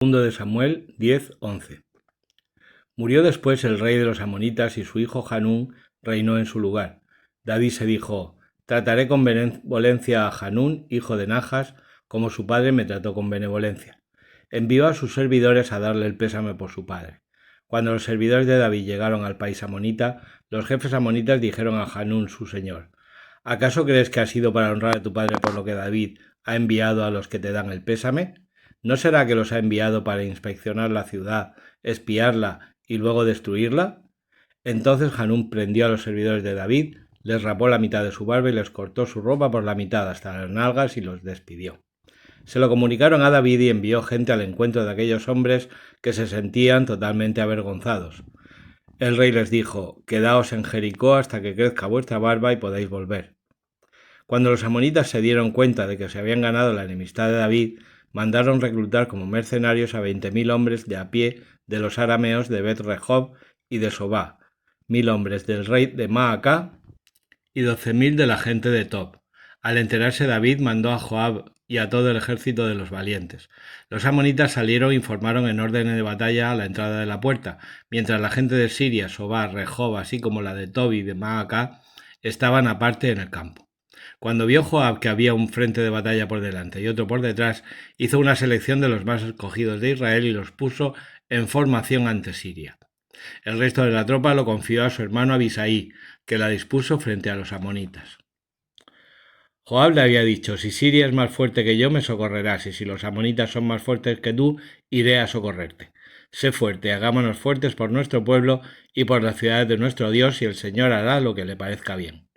Segundo de Samuel 10:11. Murió después el rey de los amonitas y su hijo Hanún reinó en su lugar. David se dijo: trataré con benevolencia a Hanún, hijo de Najas, como su padre me trató con benevolencia. Envió a sus servidores a darle el pésame por su padre. Cuando los servidores de David llegaron al país amonita, los jefes amonitas dijeron a Hanún, su señor: ¿acaso crees que ha sido para honrar a tu padre por lo que David ha enviado a los que te dan el pésame? ¿No será que los ha enviado para inspeccionar la ciudad, espiarla y luego destruirla? Entonces Hanún prendió a los servidores de David, les rapó la mitad de su barba y les cortó su ropa por la mitad hasta las nalgas y los despidió. Se lo comunicaron a David y envió gente al encuentro de aquellos hombres que se sentían totalmente avergonzados. El rey les dijo: quedaos en Jericó hasta que crezca vuestra barba y podáis volver. Cuando los amonitas se dieron cuenta de que se habían ganado la enemistad de David, mandaron reclutar como mercenarios a 20.000 hombres de a pie de los arameos de Bet-Rehob y de Sobá, 1.000 hombres del rey de Maacá y 12.000 de la gente de Tob. Al enterarse, David mandó a Joab y a todo el ejército de los valientes. Los amonitas salieron e informaron en orden de batalla a la entrada de la puerta, mientras la gente de Siria, Sobá, Rehob, así como la de Tob y de Maacá, estaban aparte en el campo. Cuando vio Joab que había un frente de batalla por delante y otro por detrás, hizo una selección de los más escogidos de Israel y los puso en formación ante Siria. El resto de la tropa lo confió a su hermano Abisaí, que la dispuso frente a los amonitas. Joab le había dicho: si Siria es más fuerte que yo, me socorrerás, y si los amonitas son más fuertes que tú, iré a socorrerte. Sé fuerte, hagámonos fuertes por nuestro pueblo y por las ciudades de nuestro Dios, y el Señor hará lo que le parezca bien.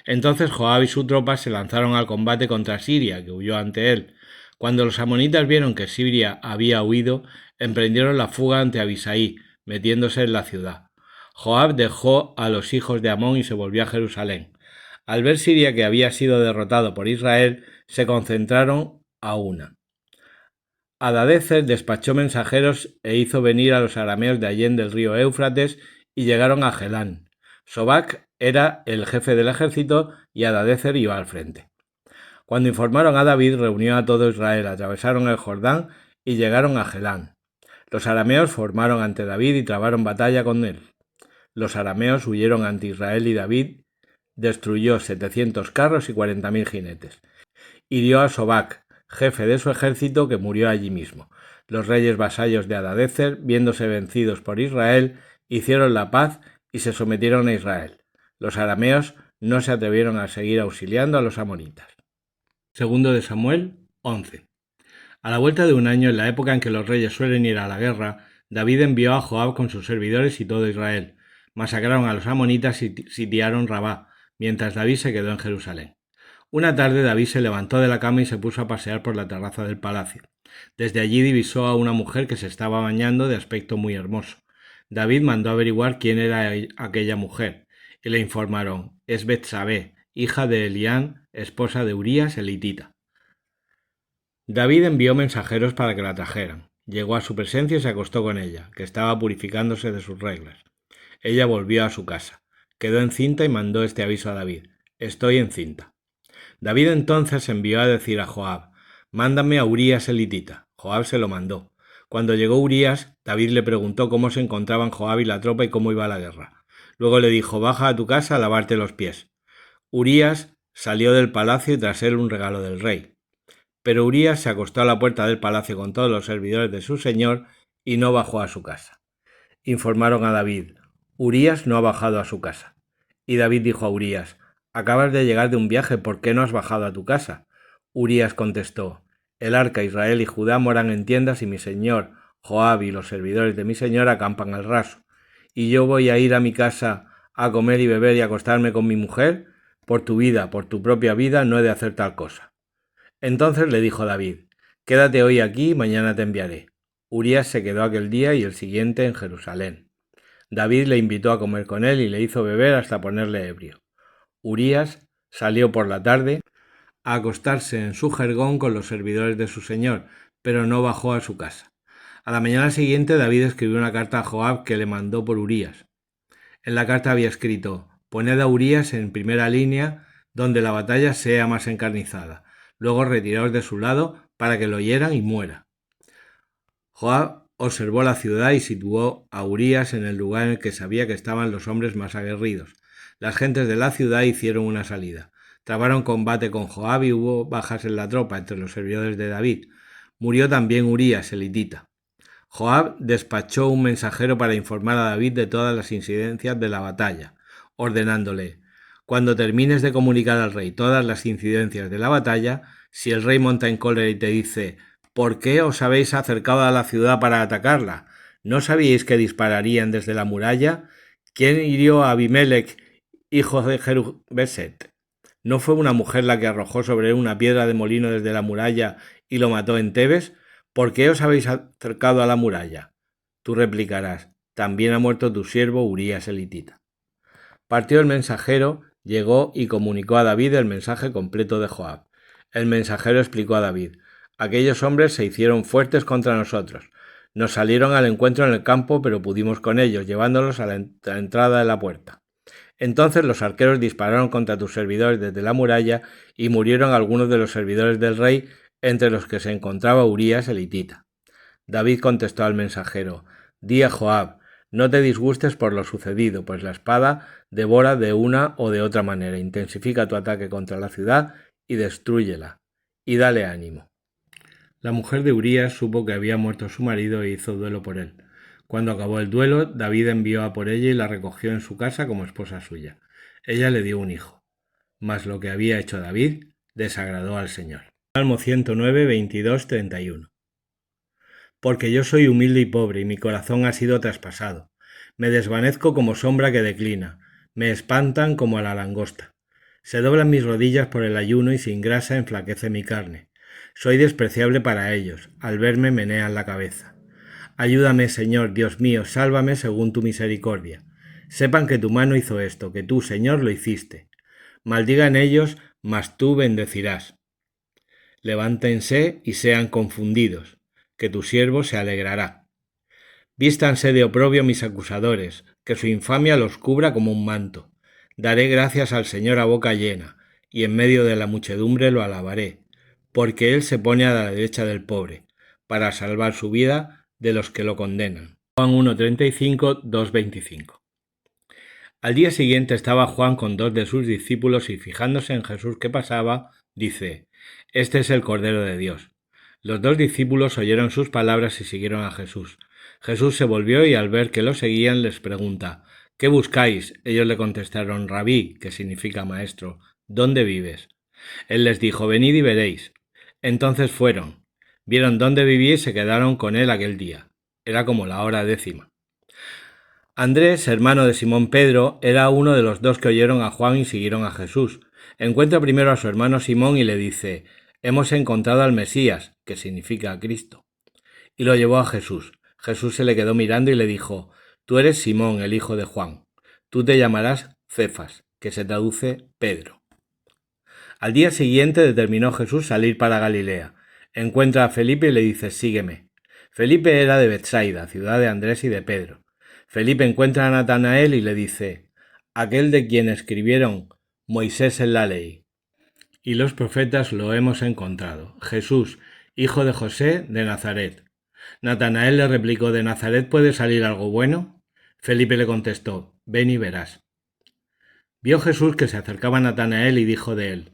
Entonces Joab y su tropa se lanzaron al combate contra Siria, que huyó ante él. Cuando los amonitas vieron que Siria había huido, emprendieron la fuga ante Abisaí, metiéndose en la ciudad. Joab dejó a los hijos de Amón y se volvió a Jerusalén. Al ver Siria que había sido derrotado por Israel, se concentraron a una. Hadadezer despachó mensajeros e hizo venir a los arameos de allende del río Éufrates y llegaron a Gelán. Sobac era el jefe del ejército y Hadadezer iba al frente. Cuando informaron a David, reunió a todo Israel, atravesaron el Jordán y llegaron a Gelán. Los arameos formaron ante David y trabaron batalla con él. Los arameos huyeron ante Israel y David destruyó 700 carros y 40.000 jinetes. Hirió a Sobac, jefe de su ejército, que murió allí mismo. Los reyes vasallos de Hadadezer, viéndose vencidos por Israel, hicieron la paz y se sometieron a Israel. Los arameos no se atrevieron a seguir auxiliando a los amonitas. Segundo de Samuel 11. A la vuelta de un año, en la época en que los reyes suelen ir a la guerra, David envió a Joab con sus servidores y todo Israel. Masacraron a los amonitas y sitiaron Rabá, mientras David se quedó en Jerusalén. Una tarde David se levantó de la cama y se puso a pasear por la terraza del palacio. Desde allí divisó a una mujer que se estaba bañando de aspecto muy hermoso. David mandó averiguar quién era aquella mujer, y le informaron: es Betsabé, hija de Elián, esposa de Urías elitita. David envió mensajeros para que la trajeran. Llegó a su presencia y se acostó con ella, que estaba purificándose de sus reglas. Ella volvió a su casa. Quedó encinta y mandó este aviso a David: estoy encinta. David entonces envió a decir a Joab: mándame a Urías elitita. Joab se lo mandó. Cuando llegó Urías, David le preguntó cómo se encontraban Joab y la tropa y cómo iba la guerra. Luego le dijo: baja a tu casa a lavarte los pies. Urías salió del palacio y tras él un regalo del rey. Pero Urías se acostó a la puerta del palacio con todos los servidores de su señor y no bajó a su casa. Informaron a David: Urías no ha bajado a su casa. Y David dijo a Urías: acabas de llegar de un viaje, ¿por qué no has bajado a tu casa? Urías contestó: el arca, Israel y Judá moran en tiendas y mi señor Joab y los servidores de mi señor acampan al raso. ¿Y yo voy a ir a mi casa a comer y beber y acostarme con mi mujer? Por tu vida, por tu propia vida, no he de hacer tal cosa. Entonces le dijo David: quédate hoy aquí y mañana te enviaré. Urías se quedó aquel día y el siguiente en Jerusalén. David le invitó a comer con él y le hizo beber hasta ponerle ebrio. Urías salió por la tarde a acostarse en su jergón con los servidores de su señor, pero no bajó a su casa. A la mañana siguiente David escribió una carta a Joab que le mandó por Urías. En la carta había escrito: poned a Urías en primera línea donde la batalla sea más encarnizada. Luego retiraos de su lado para que lo hieran y muera. Joab observó la ciudad y situó a Urías en el lugar en el que sabía que estaban los hombres más aguerridos. Las gentes de la ciudad hicieron una salida. Trabaron combate con Joab y hubo bajas en la tropa entre los servidores de David. Murió también Urías, el hitita. Joab despachó un mensajero para informar a David de todas las incidencias de la batalla, ordenándole: cuando termines de comunicar al rey todas las incidencias de la batalla, si el rey monta en cólera y te dice: ¿por qué os habéis acercado a la ciudad para atacarla? ¿No sabíais que dispararían desde la muralla? ¿Quién hirió a Abimelech, hijo de Jerubbeset? ¿No fue una mujer la que arrojó sobre él una piedra de molino desde la muralla y lo mató en Tebes? ¿Por qué os habéis acercado a la muralla? Tú replicarás: también ha muerto tu siervo Urías el hitita. Partió el mensajero, llegó y comunicó a David el mensaje completo de Joab. El mensajero explicó a David: aquellos hombres se hicieron fuertes contra nosotros. Nos salieron al encuentro en el campo, pero pudimos con ellos, llevándolos a la entrada de la puerta. Entonces los arqueros dispararon contra tus servidores desde la muralla y murieron algunos de los servidores del rey, entre los que se encontraba Urías el hitita. David contestó al mensajero: di a Joab: no te disgustes por lo sucedido, pues la espada devora de una o de otra manera. Intensifica tu ataque contra la ciudad y destrúyela, y dale ánimo. La mujer de Urías supo que había muerto su marido e hizo duelo por él. Cuando acabó el duelo, David envió a por ella y la recogió en su casa como esposa suya. Ella le dio un hijo. Mas lo que había hecho David desagradó al Señor. Salmo 109, 22, 31. Porque yo soy humilde y pobre, y mi corazón ha sido traspasado. Me desvanezco como sombra que declina, me espantan como a la langosta. Se doblan mis rodillas por el ayuno y sin grasa enflaquece mi carne. Soy despreciable para ellos, al verme menean la cabeza. Ayúdame, Señor, Dios mío, sálvame según tu misericordia. Sepan que tu mano hizo esto, que tú, Señor, lo hiciste. Maldigan ellos, mas tú bendecirás. Levántense y sean confundidos, que tu siervo se alegrará. Vístanse de oprobio mis acusadores, que su infamia los cubra como un manto. Daré gracias al Señor a boca llena, y en medio de la muchedumbre lo alabaré, porque él se pone a la derecha del pobre, para salvar su vida de los que lo condenan. Juan 1:35, 2:25. Al día siguiente estaba Juan con 2 de sus discípulos y fijándose en Jesús que pasaba, dice: este es el Cordero de Dios. Los 2 discípulos oyeron sus palabras y siguieron a Jesús. Jesús se volvió y al ver que lo seguían les pregunta: ¿qué buscáis? Ellos le contestaron: Rabí, que significa maestro, ¿dónde vives? Él les dijo: venid y veréis. Entonces fueron, vieron dónde vivía y se quedaron con él aquel día. Era como la hora 10. Andrés, hermano de Simón Pedro, era uno de los 2 que oyeron a Juan y siguieron a Jesús. Encuentra primero a su hermano Simón y le dice: hemos encontrado al Mesías, que significa Cristo. Y lo llevó a Jesús. Jesús se le quedó mirando y le dijo: tú eres Simón, el hijo de Juan. Tú te llamarás Cefas, que se traduce Pedro. Al día siguiente determinó Jesús salir para Galilea. Encuentra a Felipe y le dice: sígueme. Felipe era de Betsaida, ciudad de Andrés y de Pedro. Felipe encuentra a Natanael y le dice: aquel de quien escribieron Moisés en la ley y los profetas lo hemos encontrado, Jesús, hijo de José de Nazaret. Natanael le replicó: ¿de Nazaret puede salir algo bueno? Felipe le contestó: ven y verás. Vio Jesús que se acercaba a Natanael y dijo de él: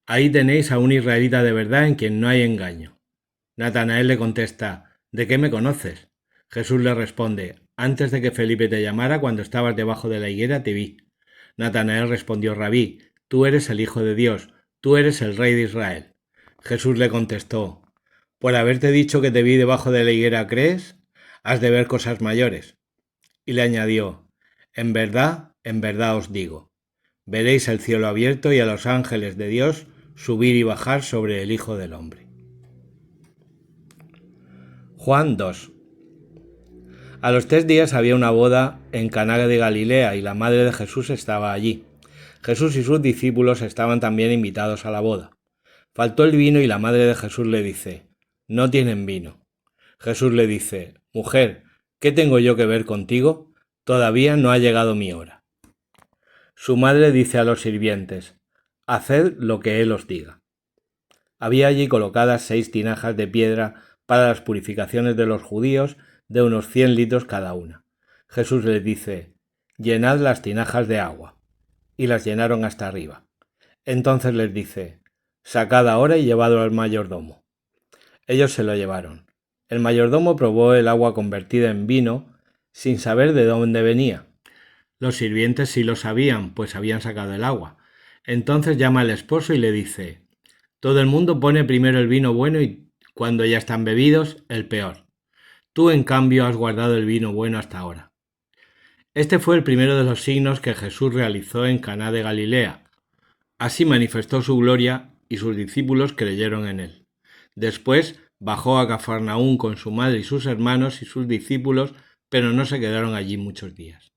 ahí tenéis a un israelita de verdad en quien no hay engaño. Natanael le contesta: ¿de qué me conoces? Jesús le responde: antes de que Felipe te llamara, cuando estabas debajo de la higuera, te vi. Natanael respondió: Rabí, tú eres el Hijo de Dios, tú eres el Rey de Israel. Jesús le contestó: por haberte dicho que te vi debajo de la higuera, ¿crees? Has de ver cosas mayores. Y le añadió: en verdad os digo, veréis el cielo abierto y a los ángeles de Dios subir y bajar sobre el Hijo del Hombre. Juan 2. A los 3 días había una boda en Caná de Galilea y la madre de Jesús estaba allí. Jesús y sus discípulos estaban también invitados a la boda. Faltó el vino y la madre de Jesús le dice: no tienen vino. Jesús le dice: mujer, ¿qué tengo yo que ver contigo? Todavía no ha llegado mi hora. Su madre dice a los sirvientes: haced lo que él os diga. Había allí colocadas 6 tinajas de piedra para las purificaciones de los judíos, de unos 100 litros cada una. Jesús les dice: llenad las tinajas de agua. Y las llenaron hasta arriba. Entonces les dice: sacad ahora y llevadlo al mayordomo. Ellos se lo llevaron. El mayordomo probó el agua convertida en vino sin saber de dónde venía. Los sirvientes sí lo sabían, pues habían sacado el agua. Entonces llama al esposo y le dice: todo el mundo pone primero el vino bueno y cuando ya están bebidos, el peor. Tú, en cambio, has guardado el vino bueno hasta ahora. Este fue el primero de los signos que Jesús realizó en Caná de Galilea. Así manifestó su gloria y sus discípulos creyeron en él. Después bajó a Cafarnaúm con su madre y sus hermanos y sus discípulos, pero no se quedaron allí muchos días.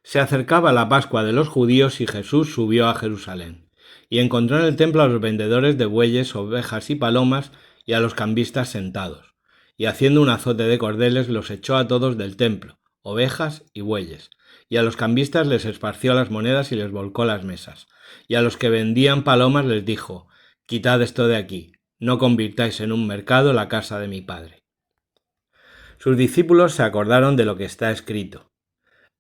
Se acercaba la Pascua de los judíos y Jesús subió a Jerusalén, y encontró en el templo a los vendedores de bueyes, ovejas y palomas, y a los cambistas sentados, y haciendo un azote de cordeles los echó a todos del templo, ovejas y bueyes, y a los cambistas les esparció las monedas y les volcó las mesas, y a los que vendían palomas les dijo: quitad esto de aquí, no convirtáis en un mercado la casa de mi Padre. Sus discípulos se acordaron de lo que está escrito: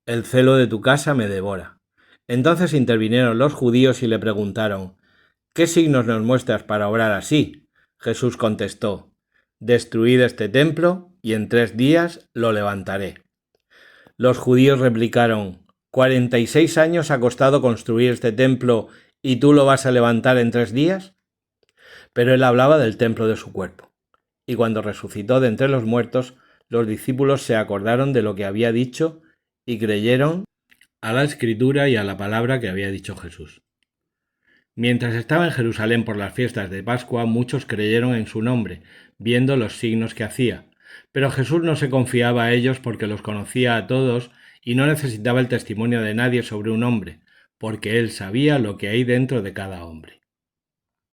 el celo de tu casa me devora. Entonces intervinieron los judíos y le preguntaron: ¿qué signos nos muestras para obrar así? Jesús contestó: destruid este templo y en 3 días lo levantaré. Los judíos replicaron: 46 años ha costado construir este templo y tú lo vas a levantar en 3 días. Pero él hablaba del templo de su cuerpo. Y cuando resucitó de entre los muertos, los discípulos se acordaron de lo que había dicho y creyeron a la escritura y a la palabra que había dicho Jesús. Mientras estaba en Jerusalén por las fiestas de Pascua, muchos creyeron en su nombre, viendo los signos que hacía. Pero Jesús no se confiaba a ellos porque los conocía a todos y no necesitaba el testimonio de nadie sobre un hombre, porque él sabía lo que hay dentro de cada hombre.